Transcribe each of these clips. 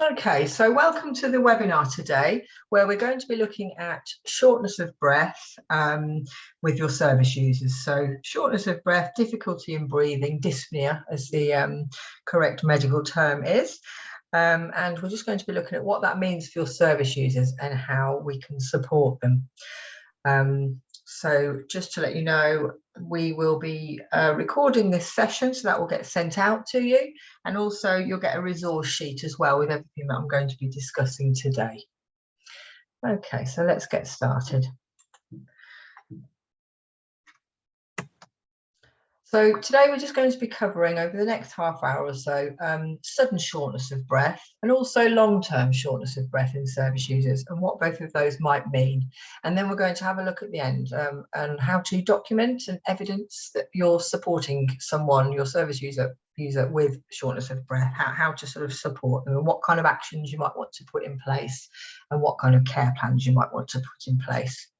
Okay, so welcome to the webinar today, where we're going to be looking at shortness of breath with your service users. So shortness of breath, difficulty in breathing, dyspnea as the correct medical term is. And we're just going to be looking at what that means for your service users and how we can support them. So just to let you know, we will be recording this session, so that will get sent out to you, and also you'll get a resource sheet as well with everything that I'm going to be discussing today. Okay, so let's get started. So today we're just going to be covering over the next half hour or so sudden shortness of breath and also long-term shortness of breath in service users and what both of those might mean. And then we're going to have a look at the end and how to document and evidence that you're supporting someone, your service user with shortness of breath, how to sort of support them and what kind of actions you might want to put in place and what kind of care plans you might want to put in place.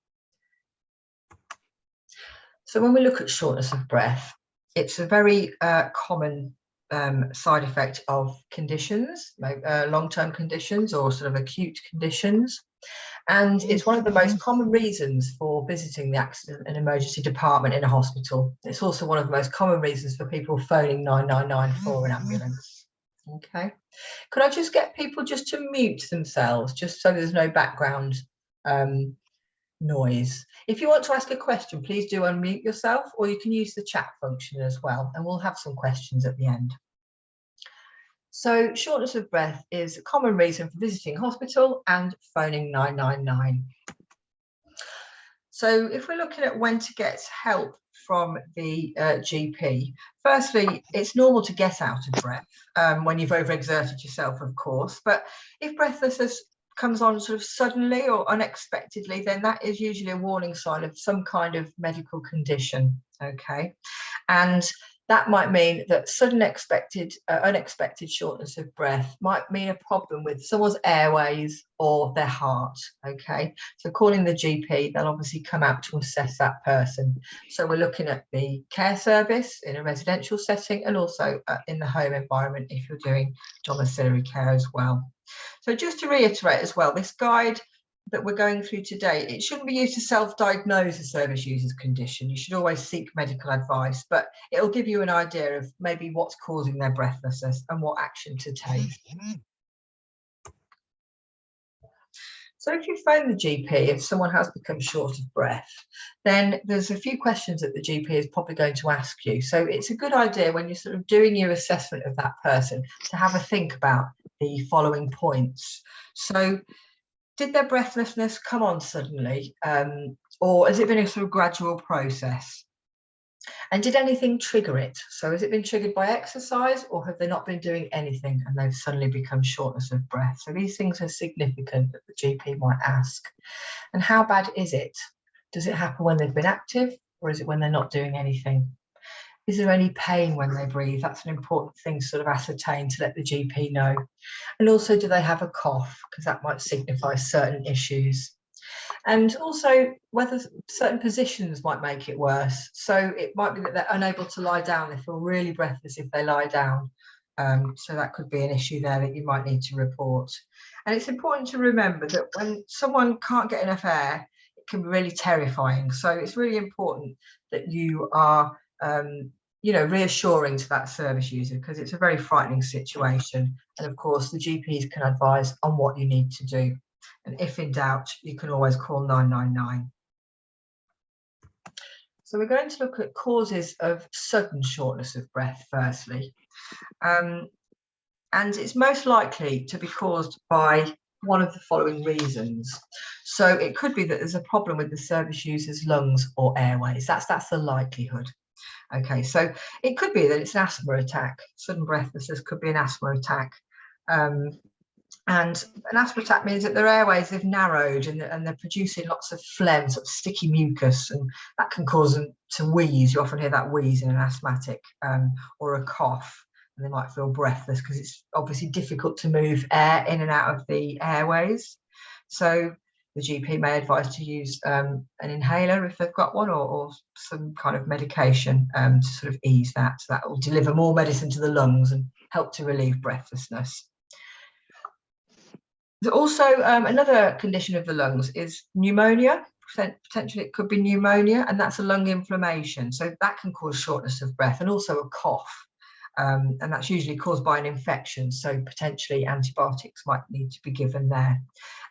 So when we look at shortness of breath, it's a very common side effect of conditions, long-term conditions or sort of acute conditions. And it's one of the most common reasons for visiting the accident and emergency department in a hospital. It's also one of the most common reasons for people phoning 999 for an ambulance. Okay. Could I just get people just to mute themselves, just so there's no background noise? If you want to ask a question, please do unmute yourself, or you can use the chat function as well, and we'll have some questions at the end. So shortness of breath is a common reason for visiting hospital and phoning 999. So if we're looking at when to get help from the GP, firstly, it's normal to get out of breath when you've overexerted yourself, of course, but if breathlessness comes on sort of suddenly or unexpectedly, then that is usually a warning sign of some kind of medical condition. Okay, and that might mean that sudden unexpected shortness of breath might mean a problem with someone's airways or their heart. Okay, so calling the GP, they'll obviously come out to assess that person. So we're looking at the care service in a residential setting and also in the home environment if you're doing domiciliary care as well. So just to reiterate as well, this guide that we're going through today, it shouldn't be used to self-diagnose a service user's condition. You should always seek medical advice, but it'll give you an idea of maybe what's causing their breathlessness and what action to take. So if you phone the GP, if someone has become short of breath, then there's a few questions that the GP is probably going to ask you. So it's a good idea when you're sort of doing your assessment of that person to have a think about the following points. So did their breathlessness come on suddenly, or has it been a sort of gradual process? And did anything trigger it? So has it been triggered by exercise, or have they not been doing anything and they've suddenly become shortness of breath? So these things are significant that the GP might ask. And how bad is it? Does it happen when they've been active, or is it when they're not doing anything? Is there any pain when they breathe? That's an important thing to sort of ascertain to let the GP know. And also, do they have a cough? Because that might signify certain issues. And also whether certain positions might make it worse. So it might be that they're unable to lie down. They feel really breathless if they lie down. So that could be an issue there that you might need to report. And it's important to remember that when someone can't get enough air, it can be really terrifying. So it's really important that you are reassuring to that service user, because it's a very frightening situation. And of course, the GPs can advise on what you need to do. And if in doubt, you can always call 999. So we're going to look at causes of sudden shortness of breath firstly. And it's most likely to be caused by one of the following reasons. So it could be that there's a problem with the service user's lungs or airways. That's the likelihood. Okay, so it could be that it's an asthma attack. Sudden breathlessness could be an asthma attack. And an asthma attack means that their airways have narrowed and they're producing lots of phlegm, sort of sticky mucus, and that can cause them to wheeze. You often hear that wheeze in an asthmatic, or a cough, and they might feel breathless because it's obviously difficult to move air in and out of the airways. So the GP may advise to use an inhaler if they've got one, or some kind of medication to sort of ease that. So that will deliver more medicine to the lungs and help to relieve breathlessness. There's also another condition of the lungs is pneumonia. Potentially it could be pneumonia, and that's a lung inflammation. So that can cause shortness of breath and also a cough. And that's usually caused by an infection. So potentially antibiotics might need to be given there.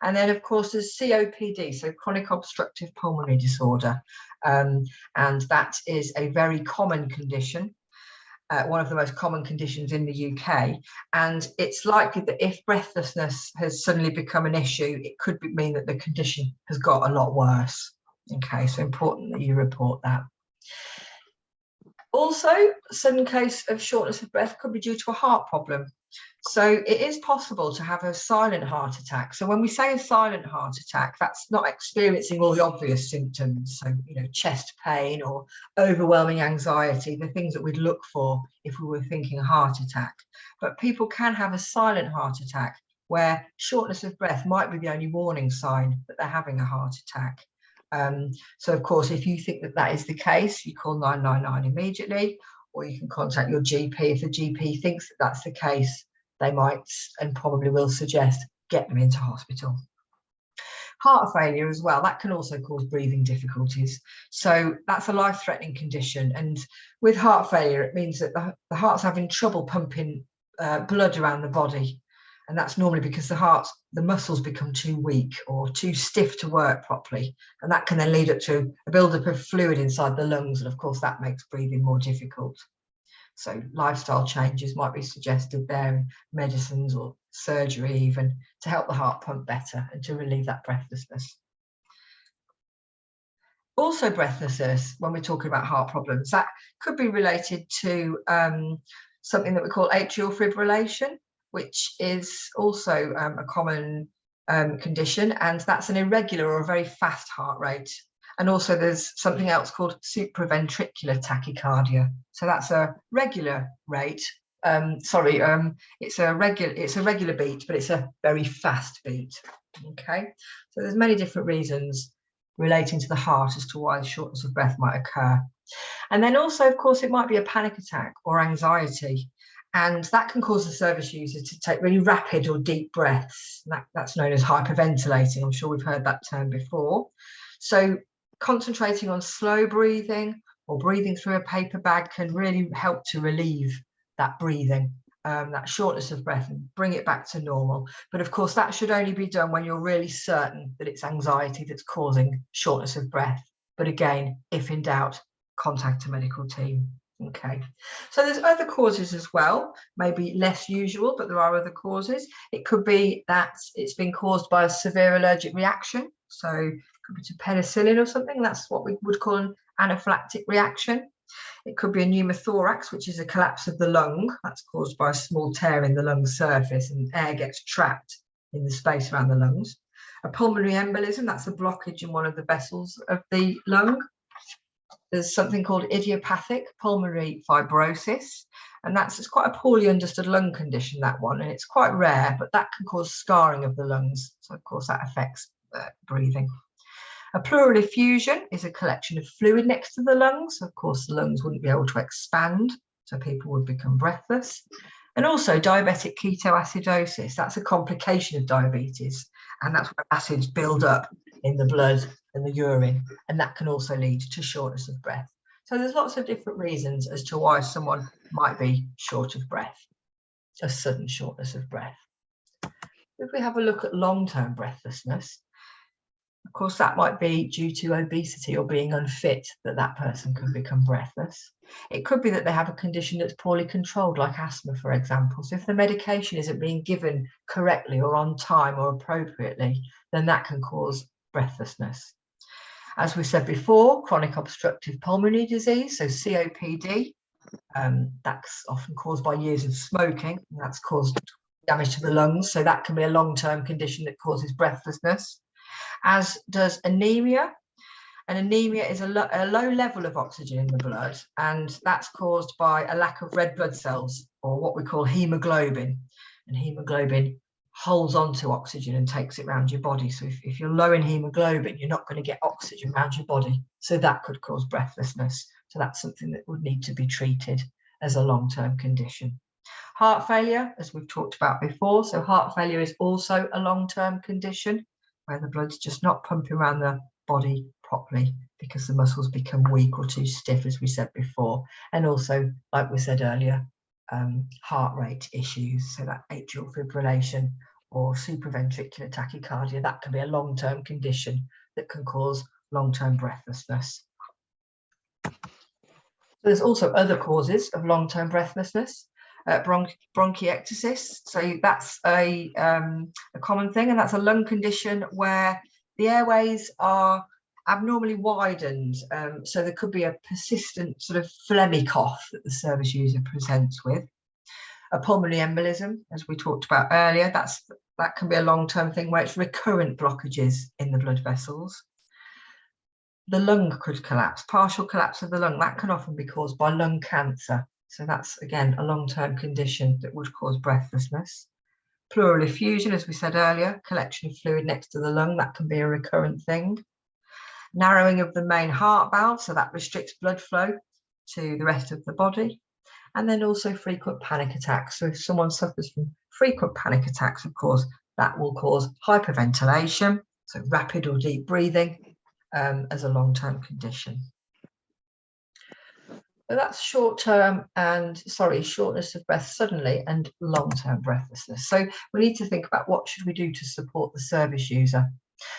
And then, of course, there's COPD, so chronic obstructive pulmonary disorder. And that is a very common condition. One of the most common conditions in the UK, and it's likely that if breathlessness has suddenly become an issue, it could mean that the condition has got a lot worse. Okay, so important that you report that. Also, a sudden case of shortness of breath could be due to a heart problem. So it is possible to have a silent heart attack. So when we say a silent heart attack, that's not experiencing all the obvious symptoms. So, chest pain or overwhelming anxiety, the things that we'd look for if we were thinking a heart attack. But people can have a silent heart attack where shortness of breath might be the only warning sign that they're having a heart attack. So, of course, if you think that that is the case, you call 999 immediately, or you can contact your GP. If the GP thinks that that's the case, they might and probably will suggest get them into hospital. Heart failure as well, that can also cause breathing difficulties. So that's a life-threatening condition. And with heart failure, it means that the heart's having trouble pumping blood around the body. And that's normally because the muscles become too weak or too stiff to work properly. And that can then lead up to a buildup of fluid inside the lungs. And of course, that makes breathing more difficult. So lifestyle changes might be suggested there, medicines or surgery even, to help the heart pump better and to relieve that breathlessness. Also breathlessness, when we're talking about heart problems, that could be related to something that we call atrial fibrillation, which is also a common condition, and that's an irregular or a very fast heart rate. And also there's something else called supraventricular tachycardia. So that's a regular rate. It's a regular beat, but it's a very fast beat. Okay, so there's many different reasons relating to the heart as to why shortness of breath might occur. And then also, of course, it might be a panic attack or anxiety. And that can cause the service user to take really rapid or deep breaths. That's known as hyperventilating. I'm sure we've heard that term before. So concentrating on slow breathing or breathing through a paper bag can really help to relieve that breathing, that shortness of breath, and bring it back to normal. But of course, that should only be done when you're really certain that it's anxiety that's causing shortness of breath. But again, if in doubt, contact a medical team. Okay, so there's other causes as well, maybe less usual, but there are other causes. It could be that it's been caused by a severe allergic reaction. So it could be to penicillin or something. That's what we would call an anaphylactic reaction. It could be a pneumothorax, which is a collapse of the lung. That's caused by a small tear in the lung surface and air gets trapped in the space around the lungs. A pulmonary embolism, that's a blockage in one of the vessels of the lung. There's something called idiopathic pulmonary fibrosis, and it's quite a poorly understood lung condition, that one, and it's quite rare, but that can cause scarring of the lungs. So of course that affects breathing. A pleural effusion is a collection of fluid next to the lungs. Of course, the lungs wouldn't be able to expand, so people would become breathless. And also diabetic ketoacidosis, that's a complication of diabetes, and that's where acids build up in the blood and the urine, and that can also lead to shortness of breath. So there's lots of different reasons as to why someone might be short of breath, a sudden shortness of breath. If we have a look at long-term breathlessness, of course, that might be due to obesity or being unfit that person can become breathless. It could be that they have a condition that's poorly controlled, like asthma, for example. So if the medication isn't being given correctly or on time or appropriately, then that can cause breathlessness. As we said before, chronic obstructive pulmonary disease, so COPD, that's often caused by years of smoking, and that's caused damage to the lungs. So that can be a long-term condition that causes breathlessness. As does anemia. And anemia is a low level of oxygen in the blood, and that's caused by a lack of red blood cells, or what we call hemoglobin. And hemoglobin holds on to oxygen and takes it around your body. So if you're low in hemoglobin, you're not going to get oxygen around your body. So that could cause breathlessness. So that's something that would need to be treated as a long-term condition. Heart failure, as we've talked about before. So heart failure is also a long-term condition where the blood's just not pumping around the body properly because the muscles become weak or too stiff, as we said before. And also, like we said earlier, heart rate issues, so that atrial fibrillation or supraventricular tachycardia, that can be a long-term condition that can cause long-term breathlessness. There's also other causes of long-term breathlessness, bronchiectasis. So that's a common thing, and that's a lung condition where the airways are abnormally widened. So there could be a persistent sort of phlegmy cough that the service user presents with. A pulmonary embolism, as we talked about earlier, that can be a long-term thing where it's recurrent blockages in the blood vessels. The lung could collapse, partial collapse of the lung, that can often be caused by lung cancer. So that's, again, a long-term condition that would cause breathlessness. Pleural effusion, as we said earlier, collection of fluid next to the lung, that can be a recurrent thing. Narrowing of the main heart valve, so that restricts blood flow to the rest of the body. And then also frequent panic attacks. So if someone suffers from frequent panic attacks, of course, that will cause hyperventilation, so rapid or deep breathing, as a long-term condition. So that's short-term and, shortness of breath suddenly and long-term breathlessness. So we need to think about what should we do to support the service user.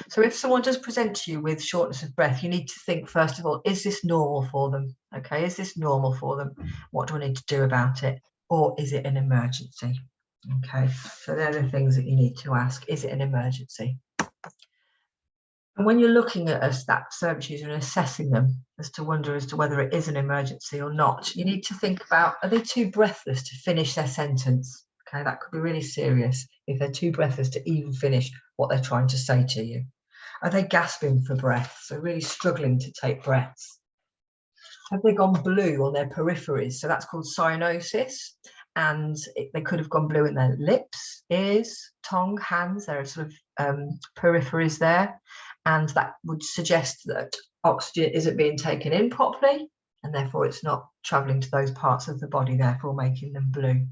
So if someone does present to you with shortness of breath, you need to think, first of all, is this normal for them? Okay, is this normal for them? What do I need to do about it? Or is it an emergency? Okay, so they're the things that you need to ask. Is it an emergency? And when you're looking at that service user and assessing them as to whether it is an emergency or not, you need to think about, are they too breathless to finish their sentence? Okay, that could be really serious if they're too breathless to even finish what they're trying to say to you. Are they gasping for breath, so really struggling to take breaths? Have they gone blue on their peripheries? So that's called cyanosis. And they could have gone blue in their lips, ears, tongue, hands. There are sort of peripheries there. And that would suggest that oxygen isn't being taken in properly, and therefore it's not travelling to those parts of the body, therefore making them blue.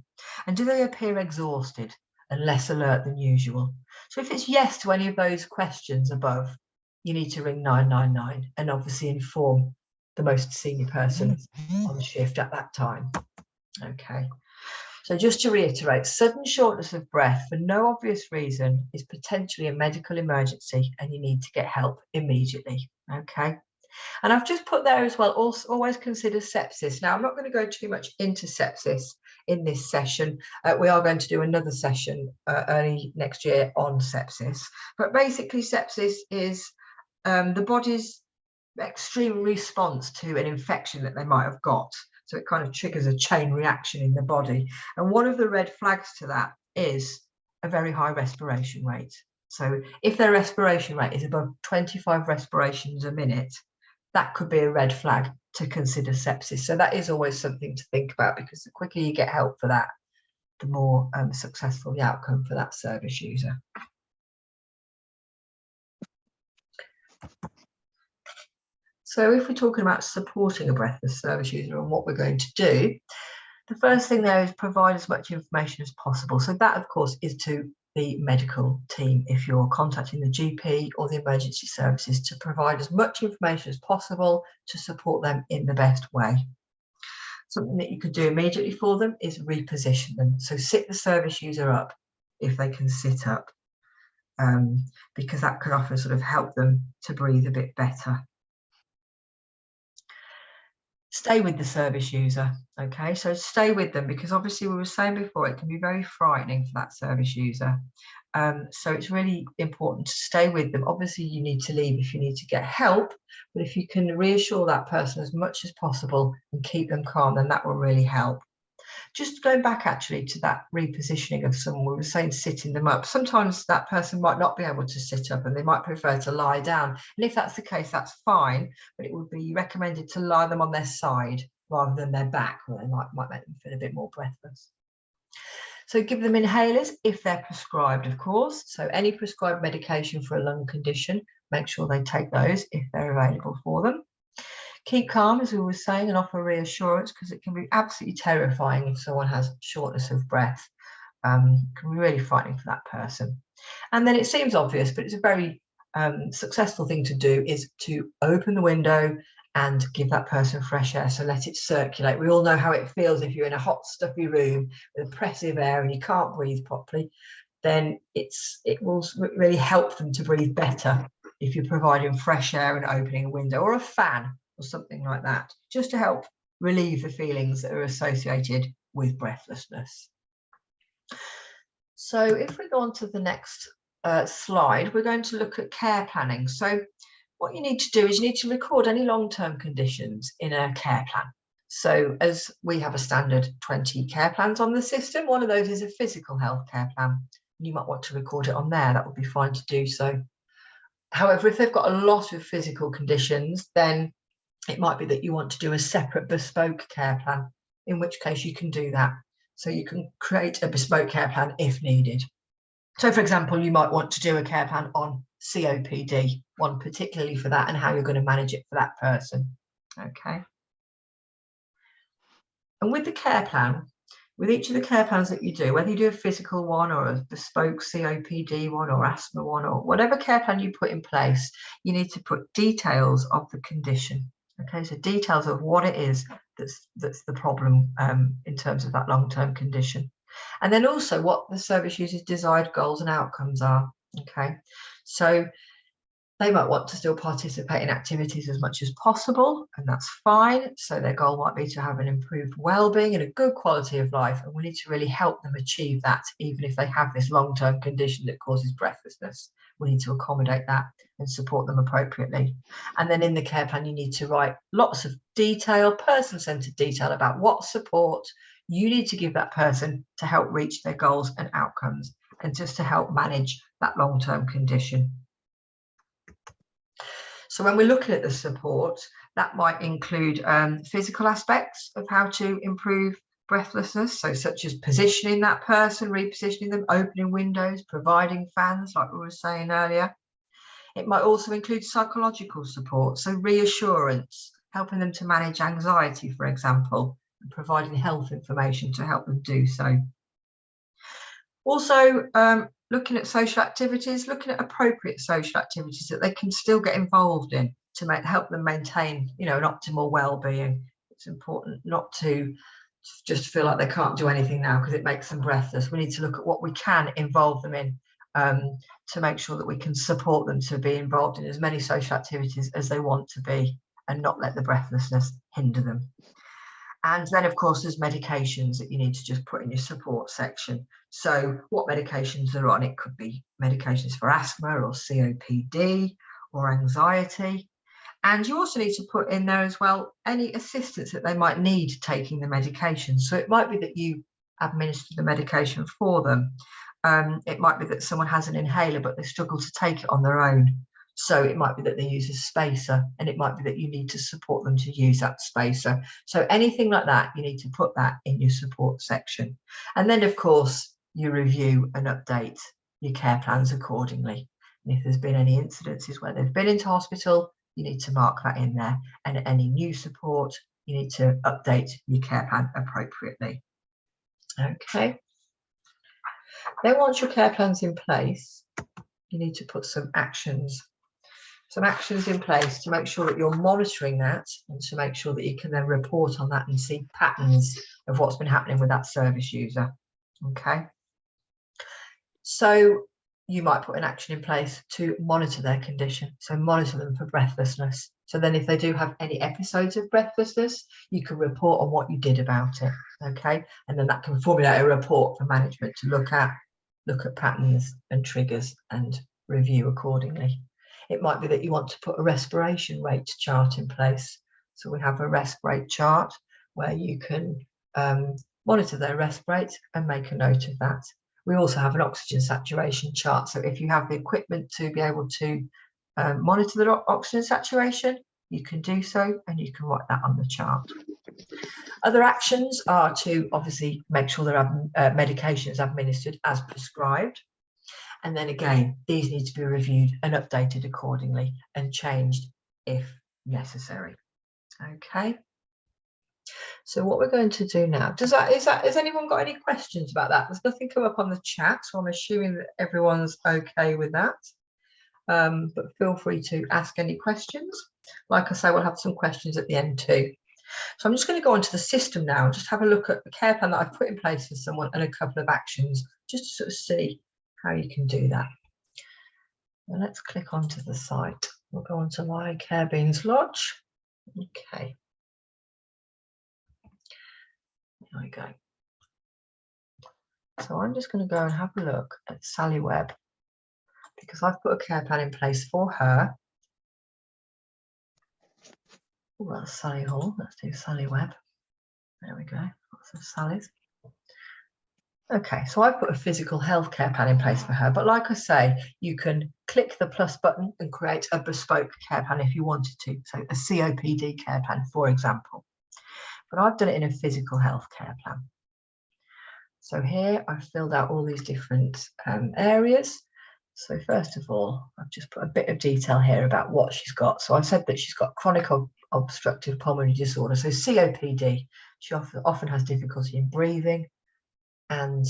And do they appear exhausted and less alert than usual? So if it's yes to any of those questions above, you need to ring 999 and obviously inform the most senior person on the shift at that time. Okay. So just to reiterate, sudden shortness of breath for no obvious reason is potentially a medical emergency and you need to get help immediately, okay? And I've just put there as well, also always consider sepsis. Now, I'm not going to go too much into sepsis in this session. We are going to do another session early next year on sepsis. But basically, sepsis is the body's extreme response to an infection that they might have got. So it kind of triggers a chain reaction in the body. And one of the red flags to that is a very high respiration rate. So if their respiration rate is above 25 respirations a minute, that could be a red flag to consider sepsis. So that is always something to think about, because the quicker you get help for that, the more successful the outcome for that service user. So if we're talking about supporting a breathless service user and what we're going to do, the first thing there is provide as much information as possible. So that, of course, is to the medical team if you're contacting the GP or the emergency services, to provide as much information as possible to support them in the best way. Something that you could do immediately for them is reposition them. So sit the service user up if they can sit up, because that can often sort of help them to breathe a bit better. Stay with the service user, okay? So stay with them, because obviously we were saying before, it can be very frightening for that service user. So it's really important to stay with them. Obviously you need to leave if you need to get help, but if you can reassure that person as much as possible and keep them calm, then that will really help. Just going back actually to that repositioning of someone, we were saying sitting them up. Sometimes that person might not be able to sit up and they might prefer to lie down. And if that's the case, that's fine, but it would be recommended to lie them on their side rather than their back, where they might make them feel a bit more breathless. So give them inhalers if they're prescribed, of course. So any prescribed medication for a lung condition, make sure they take those if they're available for them. Keep calm, as we were saying, and offer reassurance, because it can be absolutely terrifying if someone has shortness of breath. Can be really frightening for that person. And then it seems obvious, but it's a very successful thing to do, is to open the window and give that person fresh air. So let it circulate. We all know how it feels if you're in a hot, stuffy room with oppressive air and you can't breathe properly. Then it will really help them to breathe better if you're providing fresh air and opening a window or a fan or something like that, just to help relieve the feelings that are associated with breathlessness. So if we go on to the next slide, we're going to look at care planning. So what you need to do is you need to record any long-term conditions in a care plan. So as we have a standard 20 care plans on the system, one of those is a physical health care plan. You might want to record it on there. That would be fine to do so. However, if they've got a lot of physical conditions, then it might be that you want to do a separate bespoke care plan, in which case you can do that. So you can create a bespoke care plan if needed. So for example, you might want to do a care plan on COPD, one particularly for that, and how you're going to manage it for that person. Okay. And with the care plan, with each of the care plans that you do, whether you do a physical one or a bespoke COPD one or asthma one, or whatever care plan you put in place, you need to put details of the condition. Okay, so details of what it is that's the problem in terms of that long-term condition. And then also what the service user's desired goals and outcomes are. Okay, so they might want to still participate in activities as much as possible, and that's fine. So their goal might be to have an improved well-being and a good quality of life, and we need to really help them achieve that, even if they have this long-term condition that causes breathlessness. We need to accommodate that and support them appropriately. And then in the care plan, you need to write lots of detail, person-centered detail about what support you need to give that person to help reach their goals and outcomes, and just to help manage that long-term condition. So when we're looking at the support, that might include physical aspects of how to improve breathlessness, so such as positioning that person, repositioning them, opening windows, providing fans, like we were saying earlier. It might also include psychological support, so reassurance, helping them to manage anxiety, for example, and providing health information to help them do so. Also, looking at social activities, looking at appropriate social activities that they can still get involved in to help them maintain, an optimal well-being. It's important not to just feel like they can't do anything now because it makes them breathless. We need to look at what we can involve them in to make sure that we can support them to be involved in as many social activities as they want to be, and not let the breathlessness hinder them. And then, of course, there's medications that you need to just put in your support section. So what medications are on? It could be medications for asthma or COPD or anxiety. And you also need to put in there as well any assistance that they might need taking the medication. So it might be that you administer the medication for them. It might be that someone has an inhaler, but they struggle to take it on their own. So it might be that they use a spacer, and it might be that you need to support them to use that spacer. So anything like that, you need to put that in your support section. And then, of course, you review and update your care plans accordingly. And if there's been any incidences where they've been into hospital, you need to mark that in there. And any new support, you need to update your care plan appropriately. Okay. Then once your care plan's in place, you need to put some actions in place to make sure that you're monitoring that, and to make sure that you can then report on that and see patterns of what's been happening with that service user. Okay. So you might put an action in place to monitor their condition. So monitor them for breathlessness. So then if they do have any episodes of breathlessness, you can report on what you did about it. Okay. And then that can formulate a report for management to look at patterns and triggers and review accordingly. It might be that you want to put a respiration rate chart in place. So we have a rest rate chart where you can monitor their rest rate and make a note of that. We also have an oxygen saturation chart. So if you have the equipment to be able to monitor the oxygen saturation, you can do so, and you can write that on the chart. Other actions are to obviously make sure there are medications administered as prescribed. And then again, these need to be reviewed and updated accordingly and changed if necessary. Okay. So what we're going to do now, has anyone got any questions about that? There's nothing come up on the chat, so I'm assuming that everyone's okay with that. But feel free to ask any questions. Like I say, we'll have some questions at the end too. So I'm just going to go onto the system now and just have a look at the care plan that I've put in place for someone and a couple of actions, just to sort of see how you can do that. Well, let's click onto the site. We'll go onto my Carebeans Lodge. Okay. There we go. So I'm just going to go and have a look at Sally Webb because I've put a care plan in place for her. Oh, that's Sally Hall. Let's do Sally Webb. There we go. Lots of Sallys. Okay, so I've put a physical health care plan in place for her. But like I say, you can click the plus button and create a bespoke care plan if you wanted to. So a COPD care plan, for example. But I've done it in a physical health care plan. So here I've filled out all these different areas. So first of all, I've just put a bit of detail here about what she's got. So I've said that she's got chronic obstructive pulmonary disorder, so COPD. She often has difficulty in breathing, and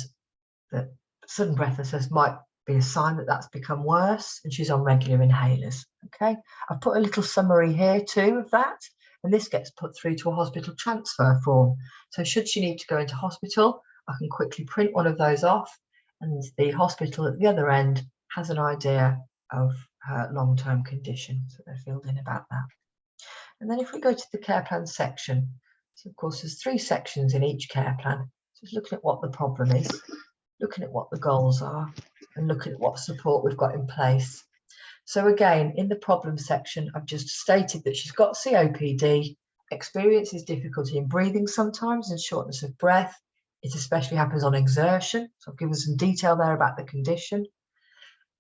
that sudden breathlessness might be a sign that that's become worse, and she's on regular inhalers. Okay, I've put a little summary here too of that, and this gets put through to a hospital transfer form. So should she need to go into hospital, I can quickly print one of those off, and the hospital at the other end has an idea of her long-term condition, so they're filled in about that. And then if we go to the care plan section, so of course there's 3 sections in each care plan. So it's looking at what the problem is, looking at what the goals are, and looking at what support we've got in place. So again, in the problem section, I've just stated that she's got COPD, experiences difficulty in breathing sometimes and shortness of breath. It especially happens on exertion. So I've given some detail there about the condition.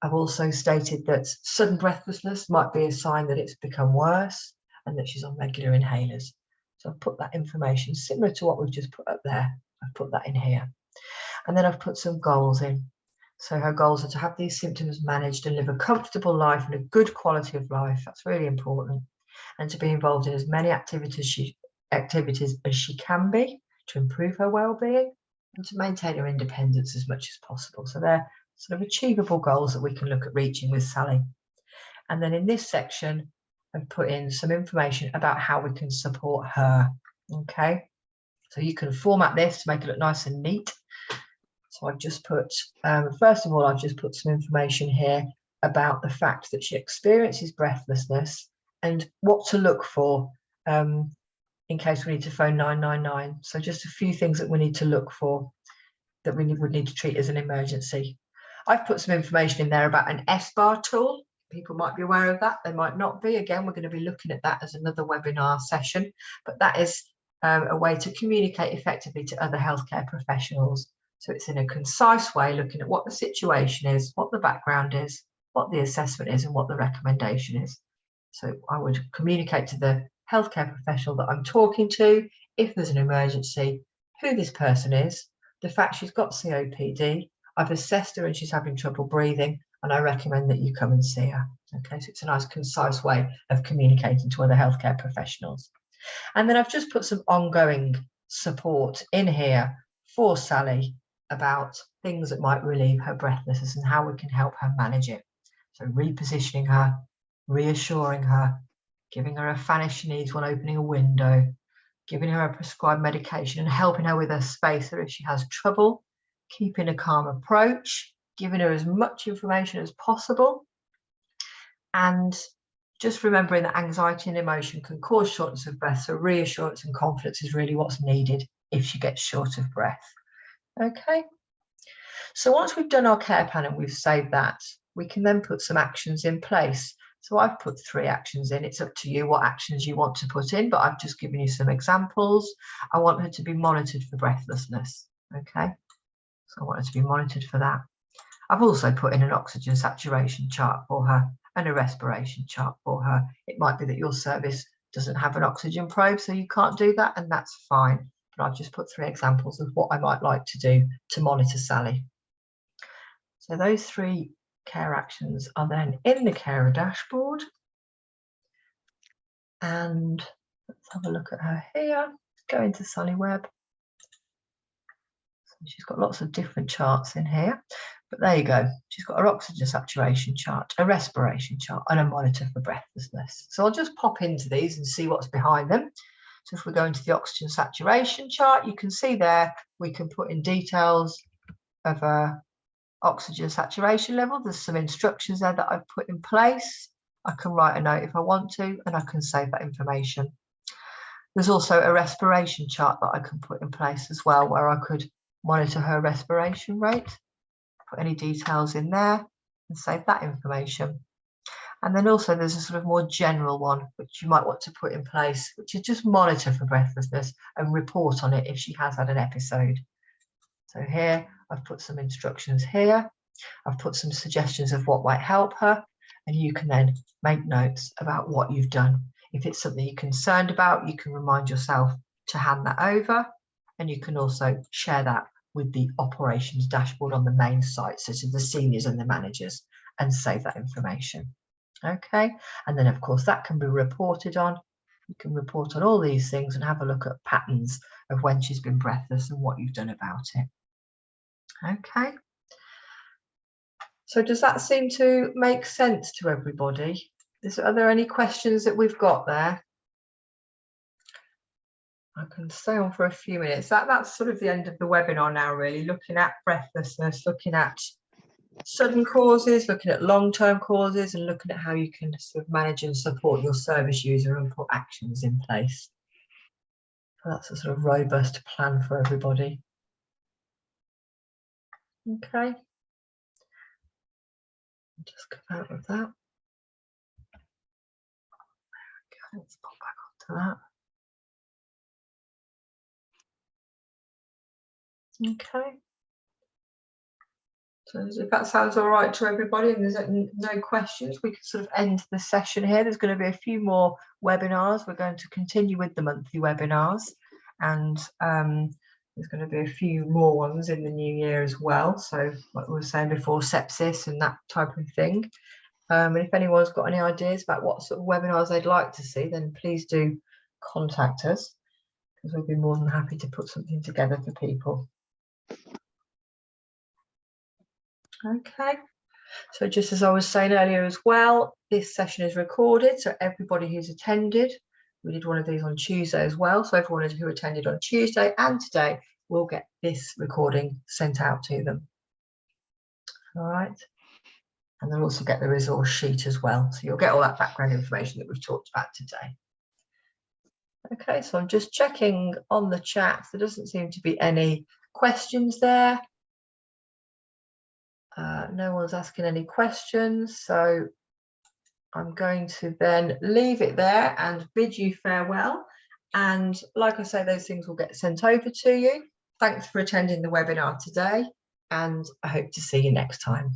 I've also stated that sudden breathlessness might be a sign that it's become worse and that she's on regular inhalers. So I've put that information similar to what we've just put up there. I've put that in here. And then I've put some goals in. So her goals are to have these symptoms managed and live a comfortable life and a good quality of life. That's really important. And to be involved in as many activities as she can be to improve her well-being and to maintain her independence as much as possible. So they're sort of achievable goals that we can look at reaching with Sally. And then in this section, I've put in some information about how we can support her. Okay, so you can format this to make it look nice and neat. So I've just put, first of all, I've just put some information here about the fact that she experiences breathlessness and what to look for in case we need to phone 999. So just a few things that we need to look for that we would need to treat as an emergency. I've put some information in there about an SBAR tool. People might be aware of that. They might not be. Again, we're going to be looking at that as another webinar session, but that is a way to communicate effectively to other healthcare professionals. So it's in a concise way, looking at what the situation is, what the background is, what the assessment is, and what the recommendation is. So I would communicate to the healthcare professional that I'm talking to, if there's an emergency, who this person is, the fact she's got COPD, I've assessed her and she's having trouble breathing, and I recommend that you come and see her. Okay, so it's a nice concise way of communicating to other healthcare professionals. And then I've just put some ongoing support in here for Sally about things that might relieve her breathlessness and how we can help her manage it. So repositioning her, reassuring her, giving her a fan if she needs one, opening a window, giving her a prescribed medication and helping her with her spacer if she has trouble, keeping a calm approach, giving her as much information as possible, and just remembering that anxiety and emotion can cause shortness of breath, so reassurance and confidence is really what's needed if she gets short of breath. Okay, so once we've done our care plan and we've saved that, we can then put some actions in place. So I've put 3 actions in. It's up to you what actions you want to put in, but I've just given you some examples. I want her to be monitored for breathlessness. Okay, so I want her to be monitored for that. I've also put in an oxygen saturation chart for her and a respiration chart for her. It might be that your service doesn't have an oxygen probe, so you can't do that, and that's fine. But I've just put 3 examples of what I might like to do to monitor Sally. So those 3 care actions are then in the carer dashboard. And Let's have a look at her here. Go into SunnyWeb. So she's got lots of different charts in here, but there you go. She's got her oxygen saturation chart, a respiration chart, and a monitor for breathlessness. So I'll just pop into these and see what's behind them. So if we go into the oxygen saturation chart, you can see there we can put in details of a oxygen saturation level. There's some instructions there that I've put in place. I can write a note if I want to, and I can save that information. There's also a respiration chart that I can put in place as well, where I could monitor her respiration rate, put any details in there and save that information. And then also there's a sort of more general one, which you might want to put in place, which is just monitor for breathlessness and report on it if she has had an episode. So here I've put some instructions here. I've put some suggestions of what might help her, and you can then make notes about what you've done. If it's something you're concerned about, you can remind yourself to hand that over, and you can also share that with the operations dashboard on the main site, so to the seniors and the managers, and save that information. Okay, and then of course that can be reported on. You can report on all these things and have a look at patterns of when she's been breathless and what you've done about it. Okay, so does that seem to make sense to everybody? Are there any questions that we've got there? I can stay on for a few minutes. That's sort of the end of the webinar now, really, looking at breathlessness, looking at sudden causes, looking at long-term causes, and looking at how you can sort of manage and support your service user and put actions in place. So that's a sort of robust plan for everybody. Okay. Just come out of that. Okay, let's pop back onto that. Okay. So if that sounds all right to everybody and there's no questions, we can sort of end the session here. There's going to be a few more webinars. We're going to continue with the monthly webinars, and there's going to be a few more ones in the new year as well. So like we were saying before, sepsis and that type of thing. And if anyone's got any ideas about what sort of webinars they'd like to see, then please do contact us, because we'd be more than happy to put something together for people. Okay, so just as I was saying earlier as well, this session is recorded, so everybody who's attended, we did one of these on Tuesday as well, so everyone who attended on Tuesday and today will get this recording sent out to them. All right, and they'll also get the resource sheet as well, so you'll get all that background information that we've talked about today. Okay, so I'm just checking on the chat. There doesn't seem to be any questions there. No one's asking any questions, so I'm going to then leave it there and bid you farewell. And like I say, those things will get sent over to you. Thanks for attending the webinar today, and I hope to see you next time.